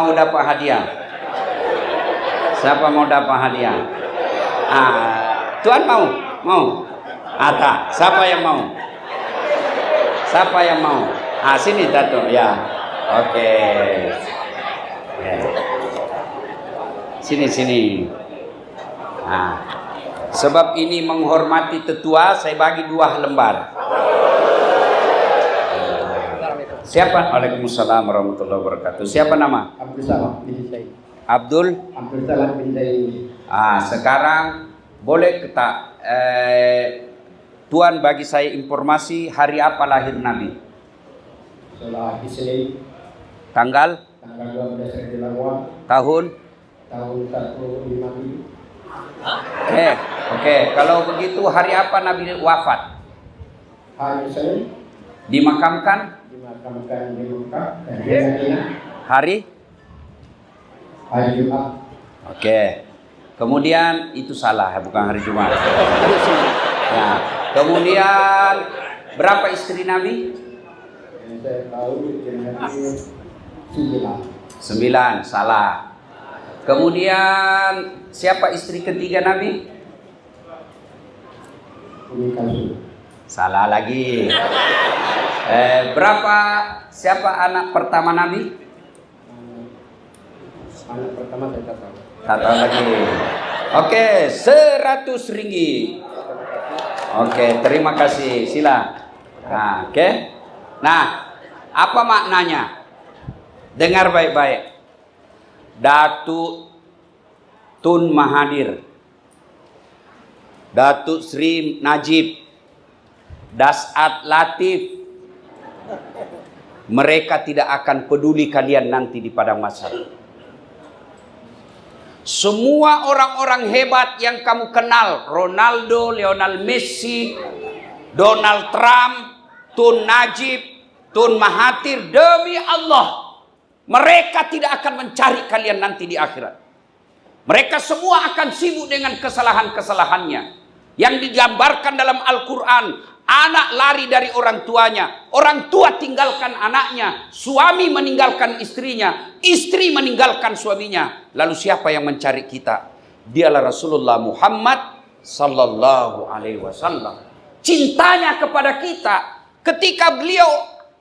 mau dapat hadiah? Siapa mau dapat hadiah? Tuan mau? Mau? Tak. Siapa yang mau? Siapa yang mau? Sini Datuk ya. Oke. Sini. Sebab ini menghormati tetua, saya bagi 2 lembar. Siapa? Waalaikumsalam warahmatullahi wabarakatuh. Siapa nama? Abdul Salam bin Zaid. Abdul Salam bin Zaid. Sekarang boleh kita Tuan bagi saya informasi hari apa lahir Nabi? Isnin. Tanggal 12 Rabiul Awwal. Tahun 157. Oke. Kalau begitu hari apa Nabi wafat? Hari Senin. Dimakamkan Di Mekah dan di Madinah. hari Jumat. Oke. Kemudian itu salah, bukan hari Jumat. Nah, kemudian berapa istri Nabi? Yang saya tahu Nabi 9, salah. Kemudian siapa istri ketiga Nabi? Salah lagi. Siapa anak pertama Nabi? Anak pertama saya tak tahu. Tak tahu lagi. Oke, 100 ringgit. Oke, terima kasih. Sila. Oke. Nah, apa maknanya? Dengar baik-baik. Datuk Tun Mahathir, Datuk Sri Najib, Dasat Latif, mereka tidak akan peduli kalian nanti di padang mahsyar. Semua orang-orang hebat yang kamu kenal, Ronaldo, Lionel Messi, Donald Trump, Tun Najib, Tun Mahathir, demi Allah, mereka tidak akan mencari kalian nanti di akhirat. Mereka semua akan sibuk dengan kesalahan-kesalahannya yang digambarkan dalam Al-Quran. Anak lari dari orang tuanya, orang tua tinggalkan anaknya, suami meninggalkan istrinya, istri meninggalkan suaminya. Lalu siapa yang mencari kita? Dialah Rasulullah Muhammad sallallahu alaihi wasallam. Cintanya kepada kita ketika beliau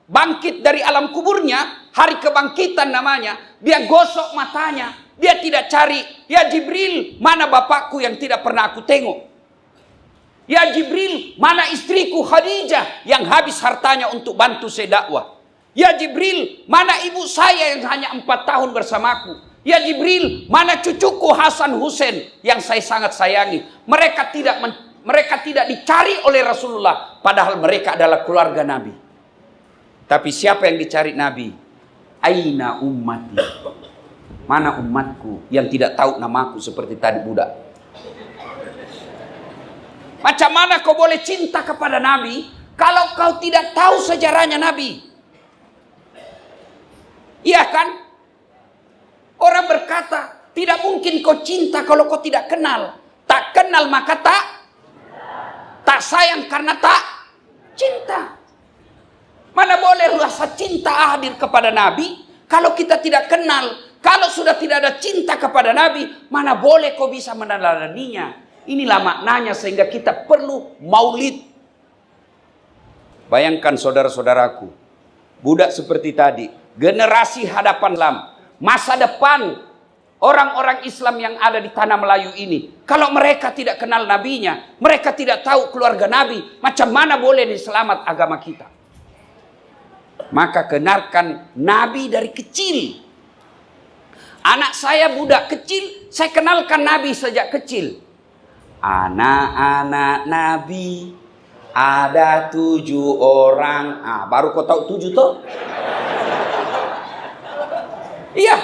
bangkit dari alam kuburnya, hari kebangkitan namanya, dia gosok matanya, dia tidak cari, ya Jibril, mana bapakku yang tidak pernah aku tengok? Ya Jibril, mana istriku Khadijah yang habis hartanya untuk bantu saya dakwah? Ya Jibril, mana ibu saya yang hanya 4 tahun bersamaku? Ya Jibril, mana cucuku Hasan Hussein yang saya sangat sayangi? Mereka tidak dicari oleh Rasulullah, padahal mereka adalah keluarga Nabi. Tapi siapa yang dicari Nabi? Aina ummati? Mana umatku yang tidak tahu namaku seperti tadi budak? Macam mana kau boleh cinta kepada Nabi kalau kau tidak tahu sejarahnya Nabi? Iya kan? Orang berkata, tidak mungkin kau cinta kalau kau tidak kenal. Tak kenal maka tak sayang karena tak cinta. Mana boleh rasa cinta hadir kepada Nabi kalau kita tidak kenal? Kalau sudah tidak ada cinta kepada Nabi, mana boleh kau bisa meneladaninya? Inilah maknanya sehingga kita perlu maulid. Bayangkan saudara-saudaraku, budak seperti tadi, generasi hadapan Islam, masa depan orang-orang Islam yang ada di tanah Melayu ini, kalau mereka tidak kenal nabinya, mereka tidak tahu keluarga Nabi, macam mana boleh diselamat agama kita? Maka kenalkan Nabi dari kecil. Anak saya budak kecil, saya kenalkan Nabi sejak kecil. Anak-anak Nabi ada 7 orang. Baru kau tahu 7 toh? Iya.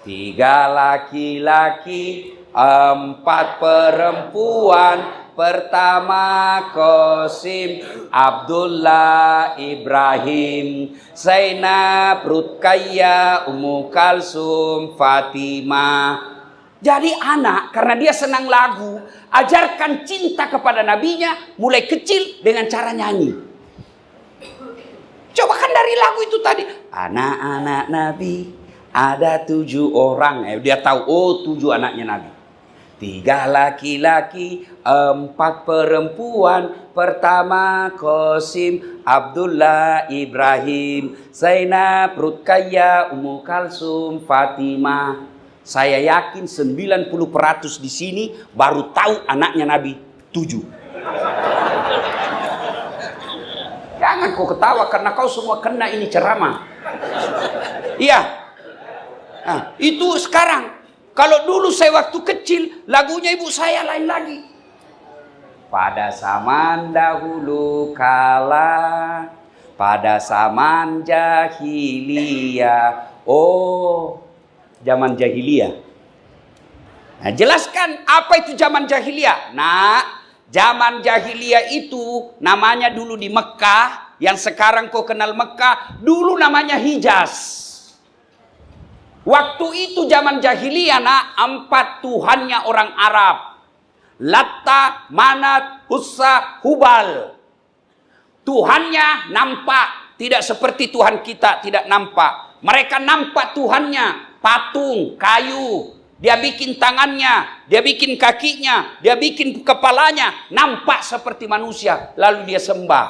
3 laki-laki, 4 perempuan. Pertama Qasim, Abdullah, Ibrahim, Zainab, Ruqayyah, Ummu Kalsum, Fatimah. Jadi anak, karena dia senang lagu, ajarkan cinta kepada nabinya mulai kecil dengan cara nyanyi. Coba kan dari lagu itu tadi. Anak-anak Nabi Ada 7 orang. Dia tahu, oh 7 anaknya Nabi. 3 laki-laki, 4 perempuan. Pertama Qasim, Abdullah, Ibrahim, Zainab, Ruqayyah, Ummu Kalsum, Fatimah. Saya yakin 90% di sini baru tahu anaknya Nabi 7. Jangan kau ketawa karena kau semua kena ini ceramah. Iya. Nah, itu sekarang. Kalau dulu saya waktu kecil, lagunya ibu saya lain lagi. Pada zaman dahulu kala, pada zaman jahiliyah. Oh, zaman jahiliyah. Nah, jelaskan apa itu zaman jahiliyah. Nah, zaman jahiliyah itu namanya dulu di Mekah, yang sekarang kau kenal Mekah, dulu namanya Hijaz. Waktu itu zaman jahiliyah, 4 tuhannya orang Arab. Latta, Manat, Uzza, Hubal. Tuhannya nampak, tidak seperti Tuhan kita tidak nampak. Mereka nampak Tuhannya, patung, kayu. Dia bikin tangannya, dia bikin kakinya, dia bikin kepalanya, nampak seperti manusia. Lalu dia sembah.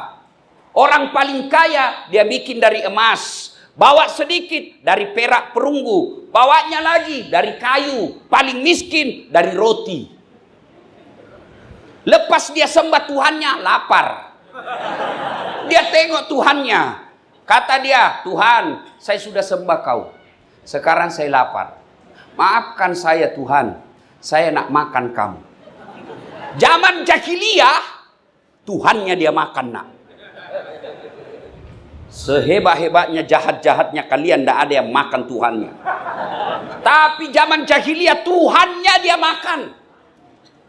Orang paling kaya dia bikin dari emas. Bawa sedikit dari perak perunggu, bawanya lagi dari kayu, paling miskin dari roti. Lepas dia sembah Tuhannya, lapar. Dia tengok Tuhannya, kata dia, Tuhan, saya sudah sembah kau, sekarang saya lapar. Maafkan saya Tuhan, saya nak makan kamu. Zaman jahiliyah, Tuhannya dia makan nak. Sehebat-hebatnya, jahat-jahatnya kalian, tidak ada yang makan Tuhannya. Tapi zaman jahiliyah, Tuhannya dia makan.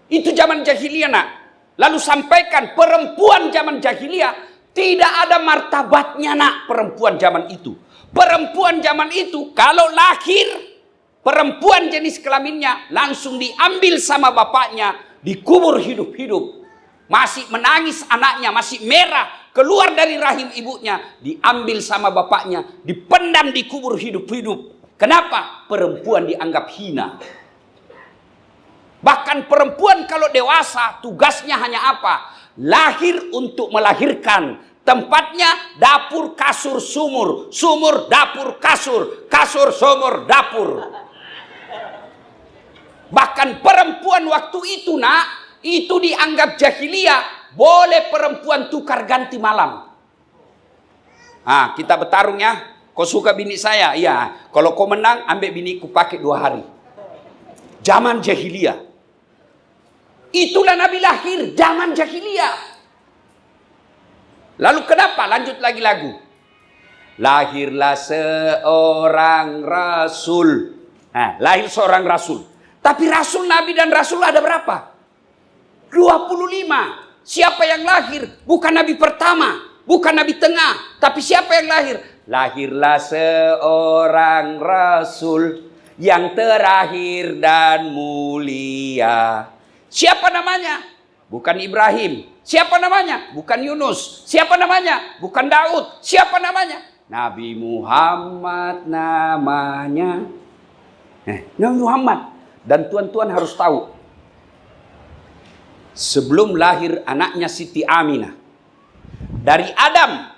Itu zaman jahiliyah nak. Lalu sampaikan, perempuan zaman jahiliyah tidak ada martabatnya nak, perempuan zaman itu. Perempuan zaman itu kalau lahir, perempuan jenis kelaminnya langsung diambil sama bapaknya, dikubur hidup-hidup. Masih menangis anaknya, masih merah, keluar dari rahim ibunya, diambil sama bapaknya, dipendam, dikubur hidup-hidup. Kenapa? Perempuan dianggap hina. Bahkan perempuan kalau dewasa, tugasnya hanya apa? Lahir untuk melahirkan. Tempatnya dapur, kasur, sumur. Sumur, dapur, kasur. Kasur, sumur, dapur. Bahkan perempuan waktu itu nak, itu dianggap jahiliyah. Boleh perempuan tukar ganti malam. Kita bertarung ya. Kau suka bini saya? Iya. Kalau kau menang, ambil biniku pakai 2 hari. Zaman jahiliyah. Itulah Nabi lahir, zaman jahiliyah. Lalu kenapa? Lanjut lagi lagu. Lahirlah seorang rasul. Lahir seorang rasul. Tapi rasul, Nabi dan rasul ada berapa? 25. Siapa yang lahir? Bukan Nabi pertama, bukan Nabi tengah, tapi siapa yang lahir? Lahirlah seorang rasul yang terakhir dan mulia. Siapa namanya? Bukan Ibrahim. Siapa namanya? Bukan Yunus. Siapa namanya? Bukan Daud. Siapa namanya? Nabi Muhammad namanya. Nabi Muhammad. Dan tuan-tuan harus tahu, sebelum lahir anaknya Siti Aminah, dari Adam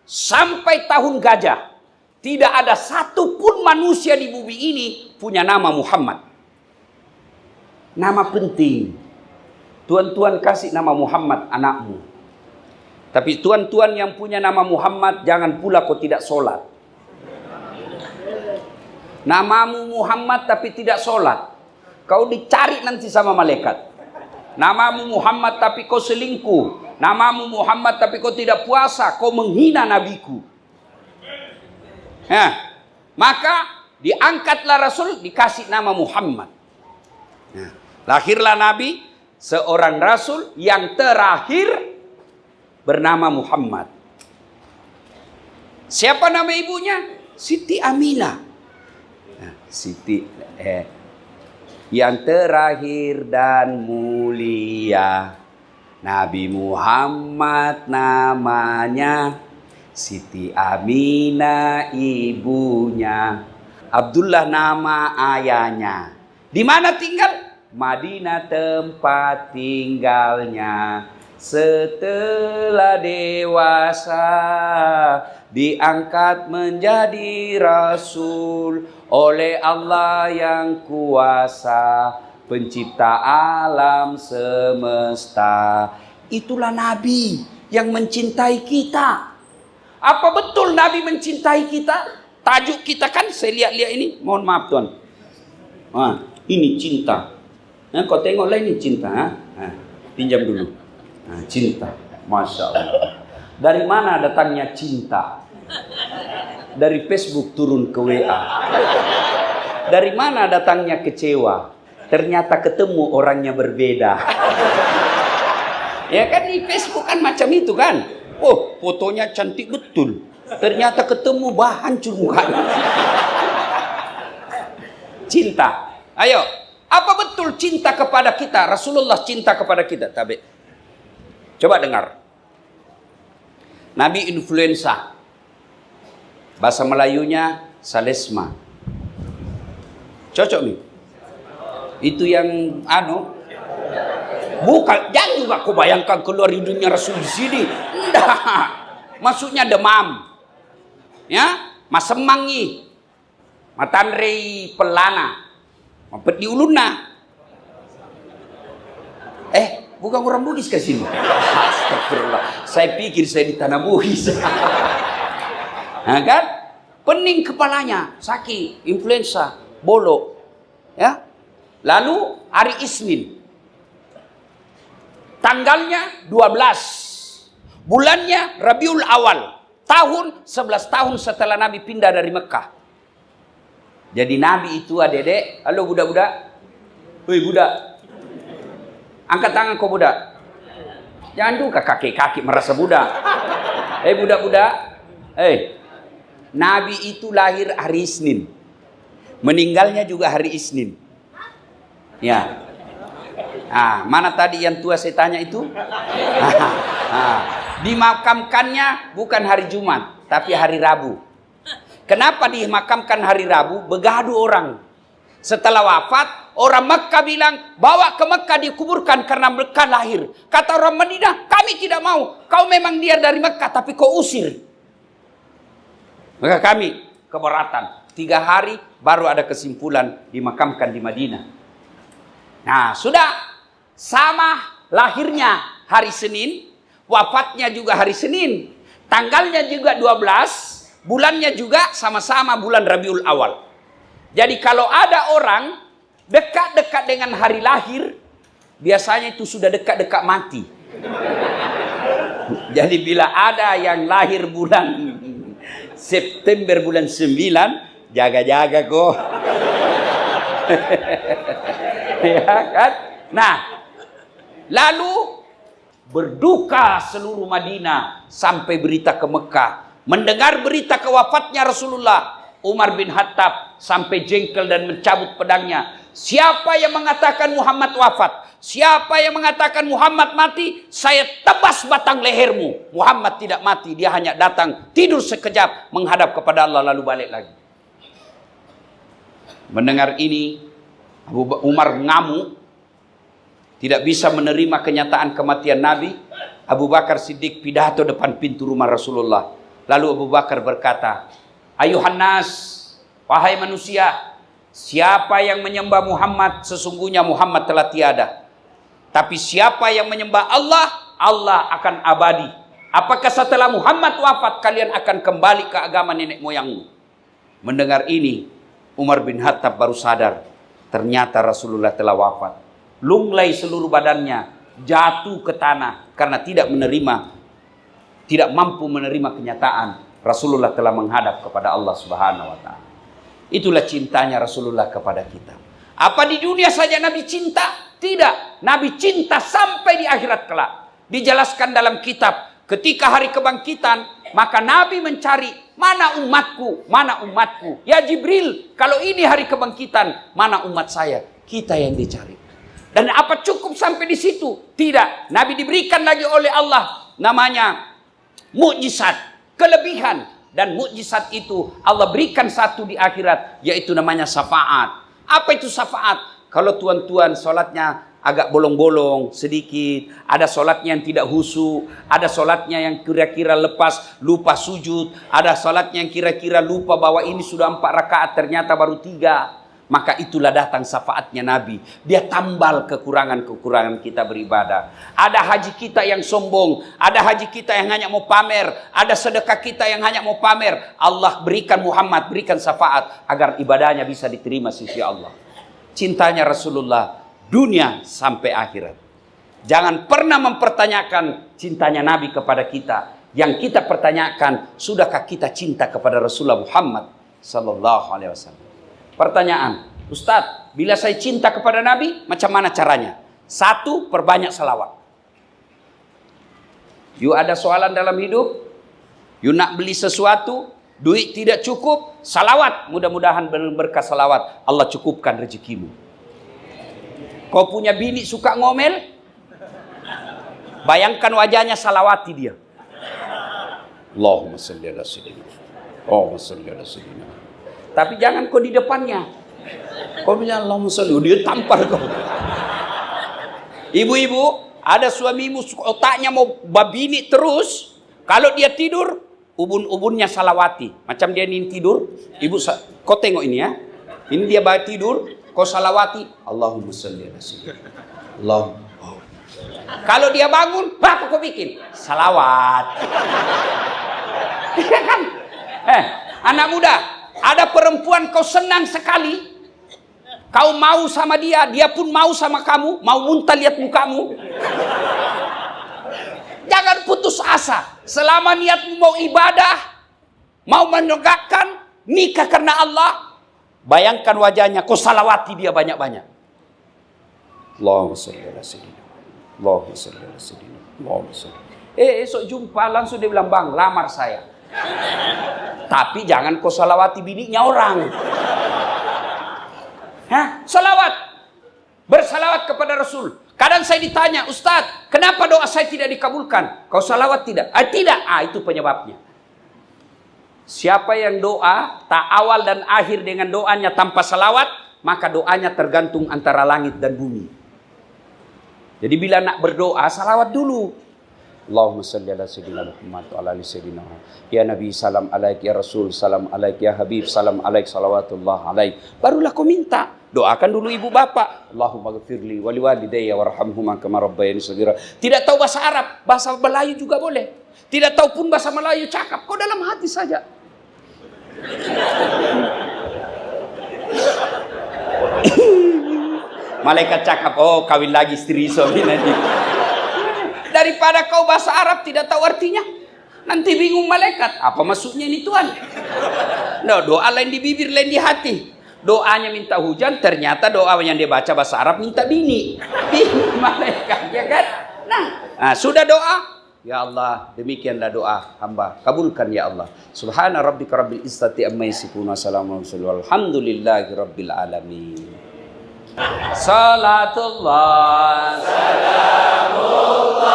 sampai tahun gajah, tidak ada satupun manusia di bumi ini punya nama Muhammad. Nama penting. Tuan-tuan kasih nama Muhammad anakmu. Tapi tuan-tuan yang punya nama Muhammad, jangan pula kau tidak sholat. Namamu Muhammad tapi tidak sholat, kau dicari nanti sama malaikat. Namamu Muhammad tapi kau selingkuh. Namamu Muhammad tapi kau tidak puasa. Kau menghina nabiku. Maka diangkatlah Rasul, dikasih nama Muhammad. Lahirlah Nabi, seorang Rasul yang terakhir bernama Muhammad. Siapa nama ibunya? Siti Aminah. Yang terakhir dan mulia, Nabi Muhammad namanya, Siti Aminah ibunya. Abdullah nama ayahnya. Di mana tinggal? Madinah tempat tinggalnya. Setelah dewasa diangkat menjadi rasul oleh Allah yang kuasa, pencipta alam semesta. Itulah Nabi yang mencintai kita. Apa betul Nabi mencintai kita? Tajuk kita kan saya lihat-lihat ini. Mohon maaf tuan. Ini cinta. Kau tengoklah ini cinta. Pinjam dulu. Cinta. Masya Allah. Dari mana datangnya cinta? Dari Facebook turun ke WA. Dari mana datangnya kecewa? Ternyata ketemu orangnya berbeda. Ya kan di Facebook kan macam itu kan. Oh, fotonya cantik betul. Ternyata ketemu hancur mukanya. Cinta. Ayo, apa betul cinta kepada kita? Rasulullah cinta kepada kita. Tabe. Coba dengar. Nabi influenza. Bahasa Melayunya salesma. Cocok nih. Itu yang bukan, jangan juga kau bayangkan keluar hidungnya Rasul di sini. Enggak. Maksudnya demam. Ya, masemangi. Matanrei pelana. Mampet di uluna. Bukan orang Bugis ke sini. Astagfirullah. Saya pikir saya di tanah Bugis. Nah kan? Pening kepalanya, sakit, influenza, bolok. Ya. Lalu hari Isnin. Tanggalnya 12. Bulannya Rabiul Awal. Tahun 11 tahun setelah Nabi pindah dari Mekah. Jadi Nabi itu adek-adek, halo budak-budak. Woi budak. Angkat tangan kau budak. Jangan duka kaki-kaki merasa budak. Budak-budak. Nabi itu lahir hari Isnin. Meninggalnya juga hari Isnin. Ya. Mana tadi yang tua saya tanya itu? Dimakamkannya bukan hari Jumat, tapi hari Rabu. Kenapa dimakamkan hari Rabu? Begaduh orang. Setelah wafat, orang Mekah bilang, bawa ke Mekah dikuburkan karena Mekah lahir. Kata orang Madinah, kami tidak mau. Kau memang dia dari Mekah, tapi kau usir. Maka kami keberatan. 3 hari baru ada kesimpulan dimakamkan di Madinah. Nah, sudah sama lahirnya hari Senin, wafatnya juga hari Senin. Tanggalnya juga 12, bulannya juga sama-sama bulan Rabiul Awal. Jadi kalau ada orang dekat-dekat dengan hari lahir, biasanya itu sudah dekat-dekat mati. Jadi bila ada yang lahir bulan September bulan 9, jaga-jaga kok. Ya kan? Nah, lalu berduka seluruh Madinah sampai berita ke Mekah. Mendengar berita kewafatnya Rasulullah, Umar bin Khattab sampai jengkel dan mencabut pedangnya. Siapa yang mengatakan Muhammad wafat? Siapa yang mengatakan Muhammad mati? Saya tebas batang lehermu. Muhammad tidak mati, dia hanya datang tidur sekejap menghadap kepada Allah lalu balik lagi. Mendengar ini, Umar ngamuk, tidak bisa menerima kenyataan kematian Nabi. Abu Bakar Siddiq pidato depan pintu rumah Rasulullah. Lalu Abu Bakar berkata, Ayuhan nas, wahai manusia, siapa yang menyembah Muhammad, sesungguhnya Muhammad telah tiada. Tapi siapa yang menyembah Allah, Allah akan abadi. Apakah setelah Muhammad wafat, kalian akan kembali ke agama nenek moyangmu? Mendengar ini, Umar bin Khattab baru sadar, ternyata Rasulullah telah wafat. Lunglai seluruh badannya, jatuh ke tanah, karena tidak mampu menerima kenyataan Rasulullah telah menghadap kepada Allah Subhanahu wa Ta'ala. Itulah cintanya Rasulullah kepada kita. Apa di dunia saja Nabi cinta? Tidak. Nabi cinta sampai di akhirat kelak. Dijelaskan dalam kitab, ketika hari kebangkitan, maka Nabi mencari, mana umatku? Mana umatku? Ya Jibril, kalau ini hari kebangkitan, mana umat saya? Kita yang dicari. Dan apa cukup sampai di situ? Tidak. Nabi diberikan lagi oleh Allah namanya mukjizat, kelebihan. dan mukjizat itu Allah berikan satu di akhirat, yaitu namanya syafaat. Apa itu syafaat? Kalau tuan-tuan sholatnya agak bolong-bolong sedikit, ada sholatnya yang tidak khusyuk, ada sholatnya yang kira-kira lupa sujud, ada sholatnya yang kira-kira lupa bahwa ini sudah 4 rakaat ternyata baru 3. Maka itulah datang syafaatnya Nabi. Dia tambal kekurangan-kekurangan kita beribadah. Ada haji kita yang sombong, ada haji kita yang hanya mau pamer, ada sedekah kita yang hanya mau pamer. Allah berikan Muhammad, berikan syafaat agar ibadahnya bisa diterima sisi Allah. Cintanya Rasulullah dunia sampai akhirat. Jangan pernah mempertanyakan cintanya Nabi kepada kita. Yang kita pertanyakan, sudahkah kita cinta kepada Rasulullah Muhammad sallallahu alaihi wasallam? Pertanyaan, Ustadz, bila saya cinta kepada Nabi, macam mana caranya? 1, perbanyak salawat. You ada soalan dalam hidup? You nak beli sesuatu, duit tidak cukup, salawat. Mudah-mudahan berkah salawat Allah cukupkan rezekimu. Kau punya bini suka ngomel, bayangkan wajahnya, salawati dia. Allahumma salli ala sayyidina. Allahumma salli ala sayyidina. Tapi jangan kau di depannya. Kau bilang Allahumma sholli, dia tampar kau. Ibu-ibu, ada suamimu otaknya mau babini terus. Kalau dia tidur, ubun-ubunnya salawati. Macam dia ini tidur, ibu kau tengok ini ya. Ini dia tidur, kau salawati. Allahumma sholli ala sayyidina. Allah. Kalau dia bangun, apa kau bikin? Salawat. Kan? Anak muda, ada perempuan kau senang sekali, kau mau sama dia, dia pun mau sama kamu, mau muntah lihat mukamu. Jangan putus asa. Selama niatmu mau ibadah, mau menegakkan nikah karena Allah, bayangkan wajahnya, kau salawati dia banyak-banyak. Allahumma sholli ala sayyidina. Allahumma sholli ala sayyidina. Allahumma sholli. Esok jumpa langsung dia bilang, "Bang, lamar saya." Tapi jangan kau salawati bininya orang. Salawat. Bersalawat kepada Rasul. Kadang saya ditanya, Ustadz, kenapa doa saya tidak dikabulkan? Kau salawat tidak? Tidak. Itu penyebabnya. Siapa yang doa tak awal dan akhir dengan doanya tanpa salawat, maka doanya tergantung antara langit dan bumi. Jadi bila nak berdoa, salawat dulu. Allahumma salli ala sayyidina Muhammad wa ala ali sayyidina Muhammad. Ya Nabi, salam alaik, ya Rasul, salam alaik, ya Habib, salam alaik, salawatullah alaik. Barulah kau minta. Doakan dulu ibu bapak. Allahumma ghafirli wa liwalidayya warhamhuma kama rabbayani shaghira. Tidak tahu bahasa Arab, bahasa Melayu juga boleh. Tidak tahu pun bahasa Melayu cakap, kau dalam hati saja. Malaikat cakap, oh kawin lagi istri suami nanti. Daripada kau bahasa Arab tidak tahu artinya, nanti bingung malaikat. Apa maksudnya ini Tuhan? No, doa lain di bibir, lain di hati. Doanya minta hujan, ternyata doa yang dia baca bahasa Arab minta bini. Bingung malaikat, ya kan? Nah, sudah doa. Ya Allah, demikianlah doa hamba. Kabulkan ya Allah. Subhana rabbika rabbil izzati amma yasifun wa salamun alhamdulillahi rabbil alamin. Salatullah salamullah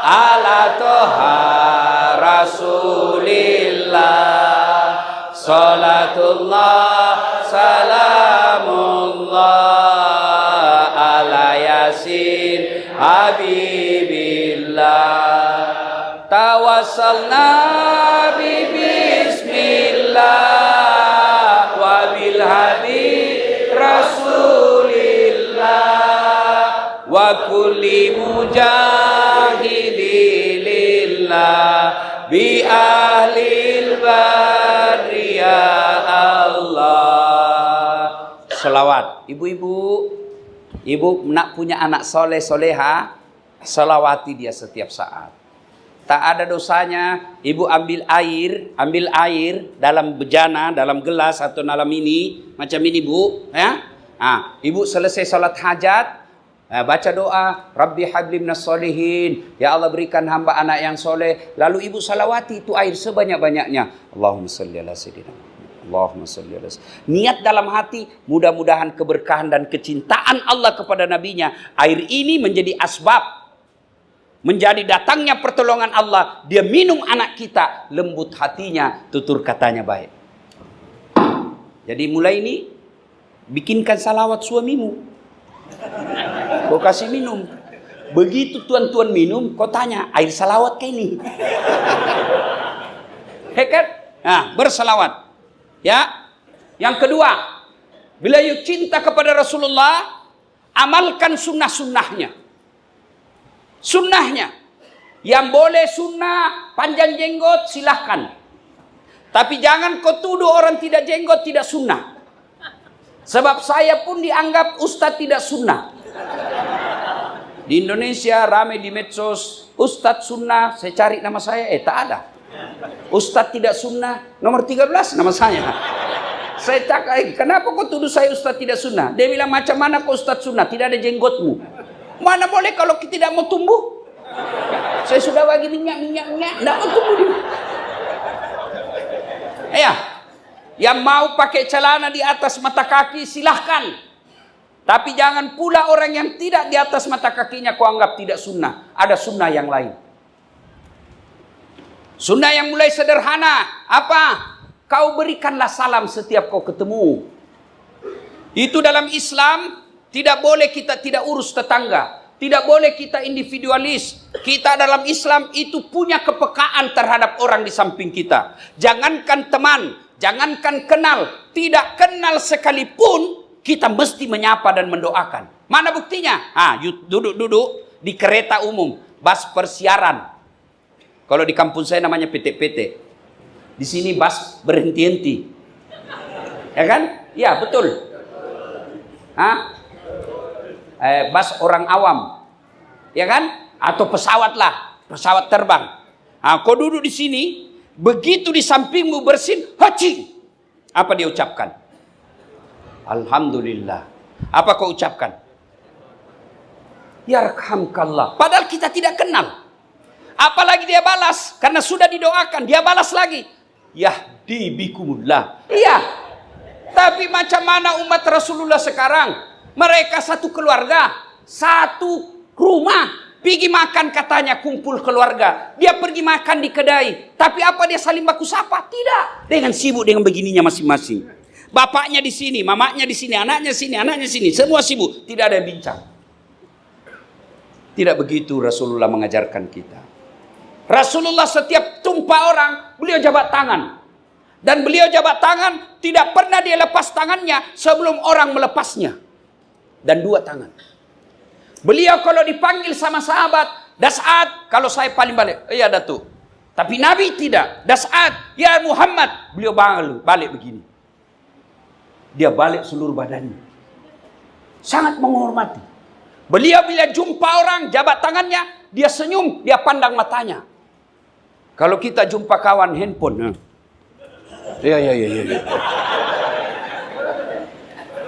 ala toha rasulillah. Salatullah salamullah ala yasin habibillah. Tawassalna bi bismillah wa bil hadi Rasulillah wa kulli mujahidilillah bi ahlil barriya Allah. Selawat. Ibu-ibu, ibu nak punya anak soleh soleha, selawati dia setiap saat. Tak ada dosanya ibu ambil air dalam bejana, dalam gelas atau dalam ini, macam ini bu, ya. Ibu selesai salat hajat, baca doa, Rabbi habli minas solihin, ya Allah berikan hamba anak yang soleh. Lalu ibu salawati itu air sebanyak-banyaknya. Allahumma salli ala sayyidina. Allahumma salli ala sayyidina. Niat dalam hati, mudah-mudahan keberkahan dan kecintaan Allah kepada nabinya, air ini menjadi asbab menjadi datangnya pertolongan Allah, dia minum anak kita, lembut hatinya, tutur katanya baik. Jadi mulai ini, bikinkan salawat suamimu. Kau kasih minum. Begitu tuan-tuan minum, kau tanya, air salawat kah ini? Hekat? Nah, bersalawat. Ya. Yang kedua, bila you cinta kepada Rasulullah, amalkan sunnah-sunnahnya. Sunnahnya. Yang boleh sunnah, panjang jenggot, silahkan. Tapi jangan kau tuduh orang tidak jenggot, tidak sunnah. Sebab saya pun dianggap ustadz tidak sunnah. Di Indonesia ramai di medsos, ustadz sunnah, saya cari nama saya, tak ada. Ustadz tidak sunnah, nomor 13 nama saya. Saya cakap, kenapa kau tuduh saya ustadz tidak sunnah? Dia bilang, macam mana kau ustadz sunnah, tidak ada jenggotmu. Mana boleh kalau kita tidak mau tumbuh? Saya sudah bagi minyak, tidak mau tumbuh dia. Ya, yang mau pakai celana di atas mata kaki silahkan. Tapi jangan pula orang yang tidak di atas mata kakinya kau anggap tidak sunnah. Ada sunnah yang lain. Sunnah yang mulai sederhana. Apa? Kau berikanlah salam setiap kau ketemu. Itu dalam Islam. Tidak boleh kita tidak urus tetangga. Tidak boleh kita individualis. Kita dalam Islam itu punya kepekaan terhadap orang di samping kita. Jangankan teman, jangankan kenal, tidak kenal sekalipun, kita mesti menyapa dan mendoakan. Mana buktinya? Duduk-duduk di kereta umum, bus persiaran. Kalau di kampung saya namanya PT-PT. Di sini bus berhenti-henti. Ya kan? Ya, betul. Bus orang awam, ya kan? Atau pesawat lah, pesawat terbang. Kau duduk di sini, begitu di sampingmu bersin, haji. Apa dia ucapkan? Alhamdulillah. Apa kau ucapkan? Yarhamkallah. Padahal kita tidak kenal. Apalagi dia balas, karena sudah didoakan, dia balas lagi. Yahdi bikumullah. Iya. Tapi macam mana umat Rasulullah sekarang? Mereka satu keluarga, satu rumah, pergi makan katanya kumpul keluarga. Dia pergi makan di kedai, tapi apa dia saling baku sapa? Tidak. Dengan sibuk dengan begininya masing-masing. Bapaknya di sini, mamanya di sini, anaknya sini, semua sibuk. Tidak ada yang bincang. Tidak begitu Rasulullah mengajarkan kita. Rasulullah setiap tumpah orang, beliau jabat tangan. Dan beliau jabat tangan, tidak pernah dia lepas tangannya sebelum orang melepasnya. Dan dua tangan. Beliau kalau dipanggil sama sahabat, Das'ad, kalau saya paling balik, iya Datuk. Tapi Nabi tidak. Das'ad, ya Muhammad, beliau balik begini. Dia balik seluruh badannya. Sangat menghormati. Beliau bila jumpa orang, jabat tangannya, dia senyum, dia pandang matanya. Kalau kita jumpa kawan handphone, iya.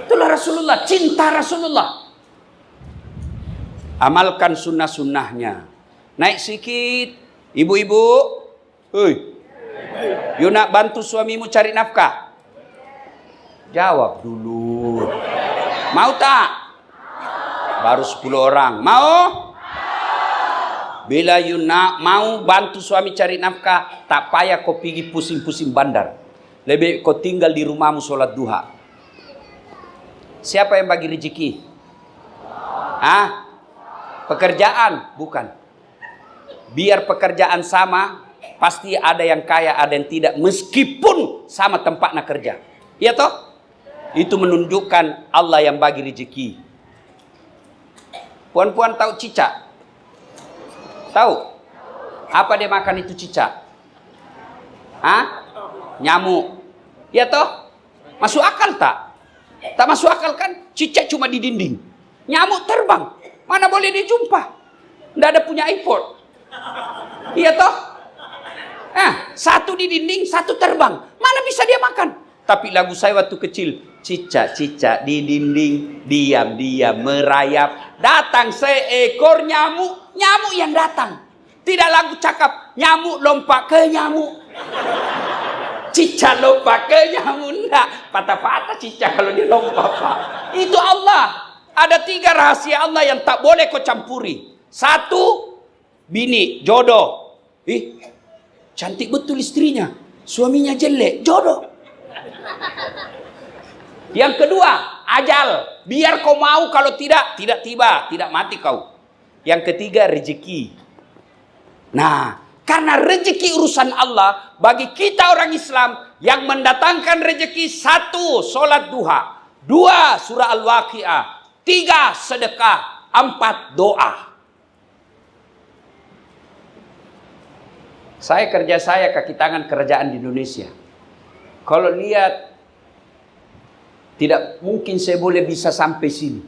Itulah Rasulullah, cinta Rasulullah. Amalkan sunnah-sunnahnya. Naik sikit, ibu-ibu. Hei, you nak bantu suamimu cari nafkah? Jawab dulu. Mau tak? Baru 10 orang. Mau? Bila you nak mau bantu suami cari nafkah, tak payah kau pergi pusing-pusing bandar. Lebih kau tinggal di rumahmu sholat duha. Siapa yang bagi rezeki? Pekerjaan? Bukan. Biar pekerjaan sama, pasti ada yang kaya, ada yang tidak. Meskipun sama tempatnya kerja. Iya toh? Itu menunjukkan Allah yang bagi rezeki. Puan-puan tahu cicak? Tahu? Apa dia makan itu cicak? Nyamuk. Iya toh? Masuk akal tak? Tak masuk akal kan? Cicak cuma di dinding. Nyamuk terbang. Mana boleh dijumpa? Tidak ada punya iPod. Iya toh? Satu di dinding, satu terbang. Mana bisa dia makan? Tapi lagu saya waktu kecil. Cicak-cicak di dinding, diam-diam merayap. Datang seekor nyamuk. Nyamuk yang datang. Tidak lagu cakap. Nyamuk lompat ke nyamuk. Cicak lompat ke nyamuk. Enggak. Patah-patah cicak kalau dia lompat, Pak. Itu Allah. Ada 3 rahasia Allah yang tak boleh kau campuri. 1, bini, jodoh. Cantik betul istrinya, suaminya jelek, jodoh. Yang kedua, ajal. Biar kau mau, kalau tidak tiba, tidak mati kau. Yang ketiga, rezeki. Nah, karena rezeki urusan Allah, bagi kita orang Islam yang mendatangkan rezeki, 1, sholat duha, 2, surah Al-Waqiah, 3, sedekah, 4, doa. Kerja saya kaki tangan kerajaan di Indonesia. Kalau lihat, tidak mungkin saya boleh bisa sampai sini.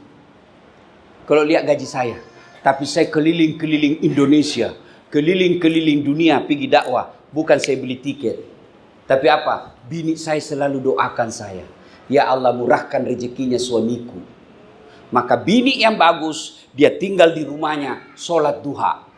Kalau lihat gaji saya. Tapi saya keliling-keliling Indonesia, keliling-keliling dunia pergi dakwah. Bukan saya beli tiket. Tapi apa? Bini saya selalu doakan saya. Ya Allah, murahkan rezekinya suamiku. Maka bini yang bagus, dia tinggal di rumahnya, sholat duha.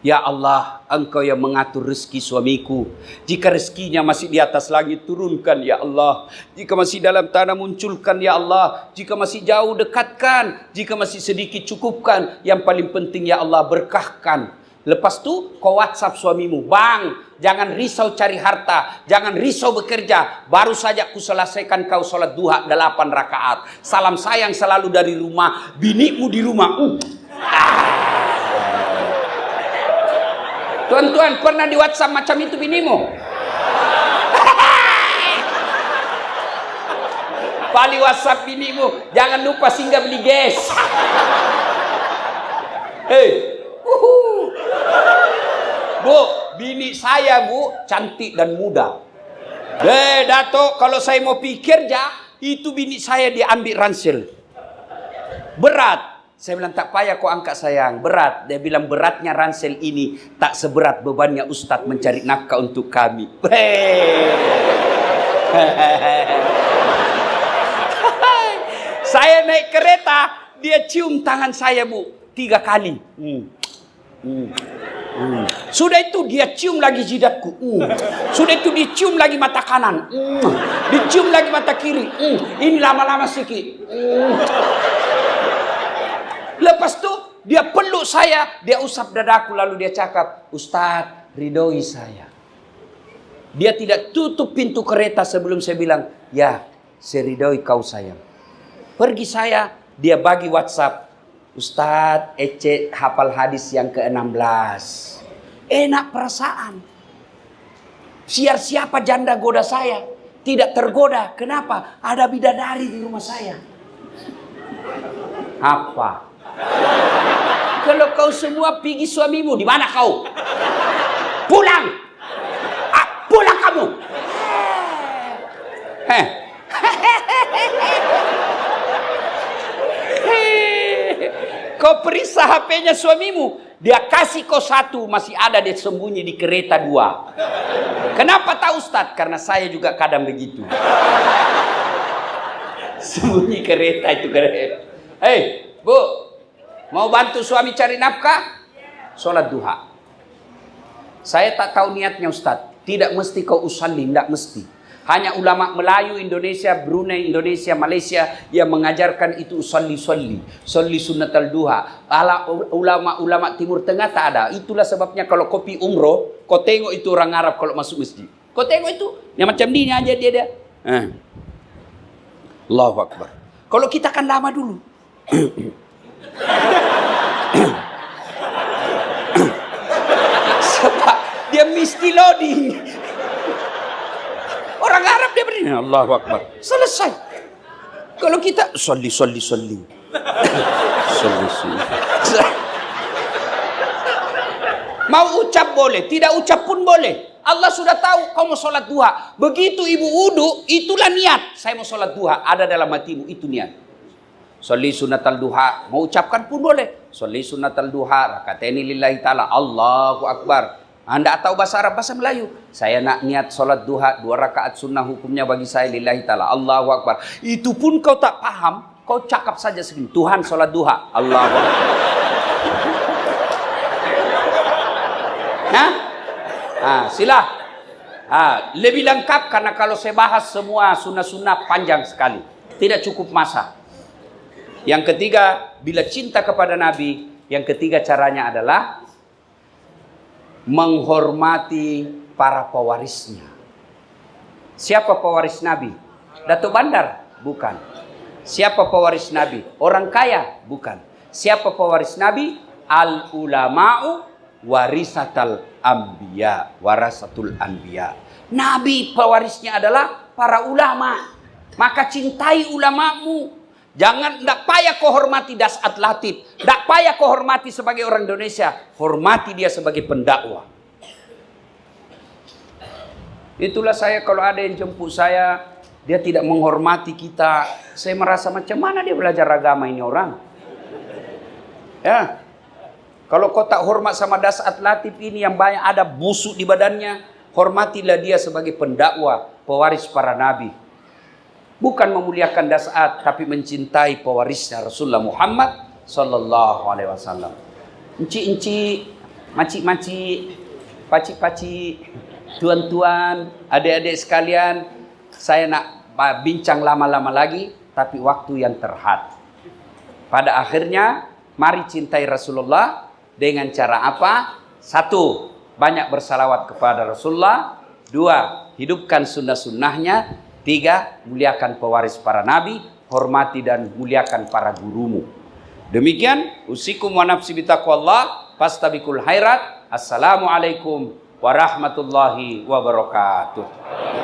Ya Allah, Engkau yang mengatur rezeki suamiku. Jika rezekinya masih di atas langit, turunkan ya Allah. Jika masih dalam tanah, munculkan ya Allah. Jika masih jauh, dekatkan. Jika masih sedikit, cukupkan. Yang paling penting ya Allah, berkahkan. Lepas itu kau WhatsApp suamimu, bang, jangan risau cari harta, jangan risau bekerja. Baru saja ku selesaikan kau sholat duha 8 rakaat. Salam sayang selalu dari rumah, binimu di rumah. Tuan-tuan, pernah di WhatsApp macam itu binimu? Pali WhatsApp binimu, jangan lupa singgah beli gas. Bu, bini saya bu, cantik dan muda. Dato, kalau saya mau pikir itu bini saya diambil ransel. Berat. Saya bilang, tak payah kau angkat sayang, berat. Dia bilang, beratnya ransel ini tak seberat bebannya Ustadz mencari nafkah untuk kami. Saya naik kereta, dia cium tangan saya bu, 3 kali. Sudah itu dia cium lagi jidatku. Sudah itu dicium lagi mata kanan. Dicium lagi mata kiri. Ini lama-lama sikit. Lepas itu dia peluk saya, dia usap dadaku, lalu dia cakap, Ustadz, ridhoi saya. Dia tidak tutup pintu kereta sebelum saya bilang, ya, saya ridhoi kau sayang. Pergi saya, dia bagi WhatsApp, Ustadz, Ece hafal hadis yang ke-16. Enak perasaan. Siapa janda goda saya, tidak tergoda. Kenapa? Ada bidadari di rumah saya. Apa? Kalau kau semua pergi suamimu, di mana kau? Pulang! Pulang kamu! Kau periksa HP-nya suamimu, dia kasih kau 1, masih ada dia sembunyi di kereta 2. Kenapa tahu Ustadz? Karena saya juga kadang begitu. Sembunyi kereta itu kereta. Bu, mau bantu suami cari nafkah? Sholat duha. Saya tak tahu niatnya Ustadz. Tidak mesti kau usalli, tidak mesti. Hanya ulama Melayu Indonesia, Brunei Indonesia, Malaysia yang mengajarkan itu usalli sunnatal duha. Ulama Timur Tengah tak ada. Itulah sebabnya kalau kau pergi umroh, kau tengok itu orang Arab kalau masuk masjid. Kau tengok itu, yang macam ni aja dia. Allahu Akbar. Kalau kita kan lama dulu. Sebab dia mesti loading. Orang Arab dia berdiri, Allahu Akbar, selesai. Kalau kita solli. Mau ucap boleh, tidak ucap pun boleh. Allah sudah tahu kau mau sholat duha. Begitu ibu wudu, itulah niat. Saya mau sholat duha, ada dalam hatimu, itu niat. Sholli sunnatal duha, mau ucapkan pun boleh. Sholli sunnatal duha, rakataini lillahi ta'ala, Allahu Akbar. Anda tahu bahasa Arab, bahasa Melayu. Saya nak niat sholat duha, 2 rakaat sunnah, hukumnya bagi saya lillahi ta'ala, Allahu Akbar. Itu pun kau tak paham, kau cakap saja segini, Tuhan sholat duha, Allahu Akbar. Sila. Lebih lengkap karena kalau saya bahas semua sunnah-sunnah panjang sekali. Tidak cukup masa. Yang ketiga, bila cinta kepada Nabi, yang ketiga caranya adalah menghormati para pewarisnya. Siapa pewaris Nabi? Datuk Bandar? Bukan. Siapa pewaris Nabi? Orang kaya? Bukan. Siapa pewaris Nabi? Al ulama'u warisatul anbiya, warasatul anbiya. Nabi pewarisnya adalah para ulama. Maka cintai ulamamu. Jangan, tidak payah kau hormati Dasat Latif, tidak payah kau hormati sebagai orang Indonesia. Hormati dia sebagai pendakwah. Itulah saya, kalau ada yang jemput saya, dia tidak menghormati kita, saya merasa macam mana dia belajar agama ini orang. Ya, kalau kau tak hormat sama Dasat Latif ini yang banyak ada busuk di badannya, hormatilah dia sebagai pendakwah, pewaris para nabi. Bukan memuliakan Dasat, tapi mencintai pewarisnya Rasulullah Muhammad sallallahu alaihi wasallam. Enci-enci, maci-maci, paci-paci, tuan-tuan, adik-adik sekalian, saya nak bincang lama-lama lagi, tapi waktu yang terhad. Pada akhirnya, mari cintai Rasulullah dengan cara apa? 1, banyak bersalawat kepada Rasulullah. 2, hidupkan sunnah-sunnahnya. 3, muliakan pewaris para nabi, hormati dan muliakan para gurumu. Demikian, usikum wa nafsi bitaqwallah, fastabiqul khairat. Assalamualaikum warahmatullahi wabarakatuh.